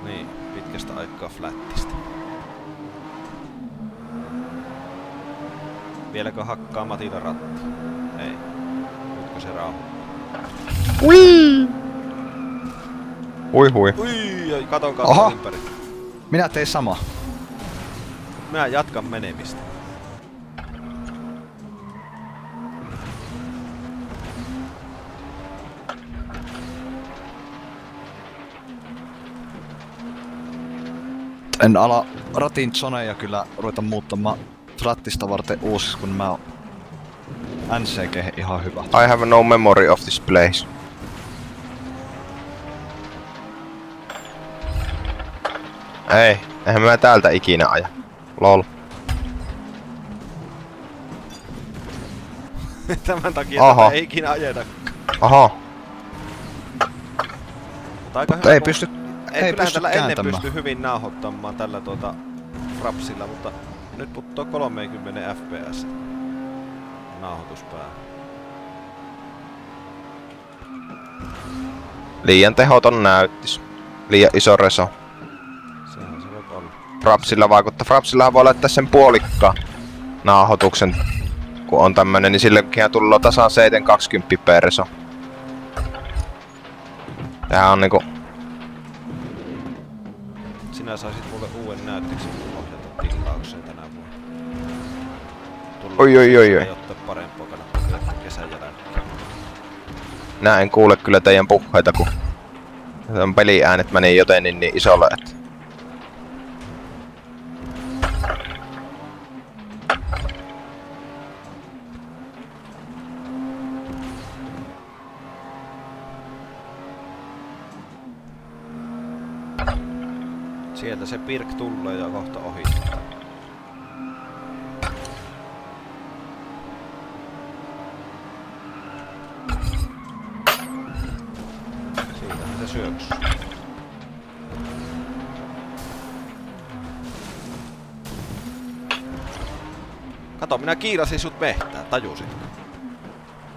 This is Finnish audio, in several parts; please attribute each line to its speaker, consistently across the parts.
Speaker 1: Niin, pitkästä aikaa flattista. Vieläkö hakkaa Matilla ratti? Ei. Nytkö se rauhoittaa?
Speaker 2: Ui! Hui hui.
Speaker 1: Ui, katon katon ympäri.
Speaker 2: Minä tein sama.
Speaker 1: Minä jatkan menemistä.
Speaker 2: En ala ratin zoneja kyllä ruveta muuttamaan flattista varten uusiksi, kun mä oon NCG ihan hyvä.
Speaker 3: I have no memory of this place. Ei, eihän mä täältä ikinä aja. Lol.
Speaker 1: Tämän takia tätä ei ikinä ajetakaan.
Speaker 3: Aha.
Speaker 1: Mutta
Speaker 2: ei pysty
Speaker 1: ei kyllähän tällä ennen pysty hyvin nauhoittamaan tällä Frapsilla, mutta nyt puttoo 30 fps nauhoituspää.
Speaker 3: Liian tehoton näyttis. Liian iso reso.
Speaker 1: Sehän se voi olla.
Speaker 3: Frapsilla vaikuttaa. Frapsillahan voi laittaa sen puolikkaan nauhoituksen. Kun on tämmönen, niin sillekin tullut tasan 720 per reso. Tää on niinku...
Speaker 1: Sinä saisit mulle uuden näyttiksen ohjata tilaukseen tänä vuonna.
Speaker 3: Oi.
Speaker 1: Ei ottaa parempaa, kannattaa kesän jälkeen.
Speaker 3: Nää en kuule kyllä teidän puheita, kun peliäänet meni joten niin isolle, että...
Speaker 1: Sieltä se Pirk tulee ja kohta ohittaa. Siitähän se syöksyy. Kato, minä kiirasin sut mehtää, tajusitko?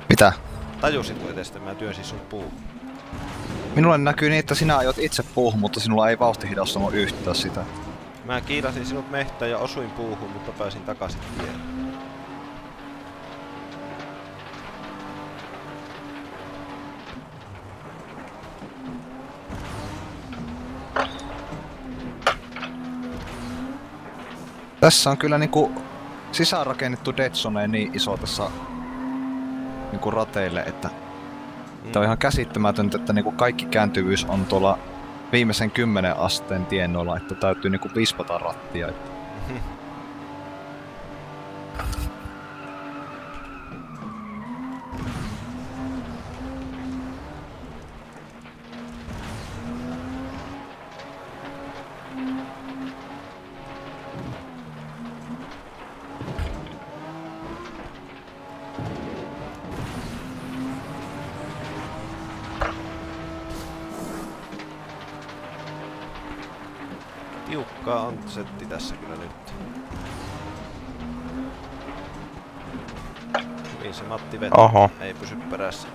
Speaker 2: Mitä?
Speaker 1: Tajusitko edestä, mä työnsin sut puuhun?
Speaker 2: Minulle näkyy niin, että sinä ajot itse puuhun, mutta sinulla ei vauhti hidastanut yhtään sitä.
Speaker 1: Mä kiirasin sinut mehtään ja osuin puuhun, mutta pääsin takaisin tielle.
Speaker 2: Tässä on kyllä niinku sisäänrakennettu Dead Zone niin iso tässä niinku rateille, että tää on ihan käsittämätöntä, että niinku kaikki kääntyvyys on tuolla viimeisen 10 asteen tiennoilla, että täytyy niinku vispata rattia.
Speaker 1: Tiukkaa on setti tässä kyllä nyt. Hyvin se Matti vetää.
Speaker 3: Oho.
Speaker 1: Ei pysy perässä.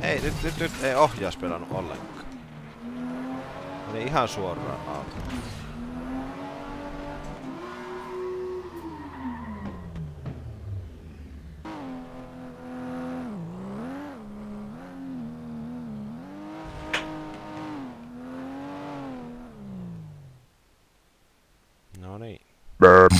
Speaker 1: Ei, nyt ei ohjaus pelannut ollenkaan. Meni ihan suoraan auto. No niin.
Speaker 3: Burp.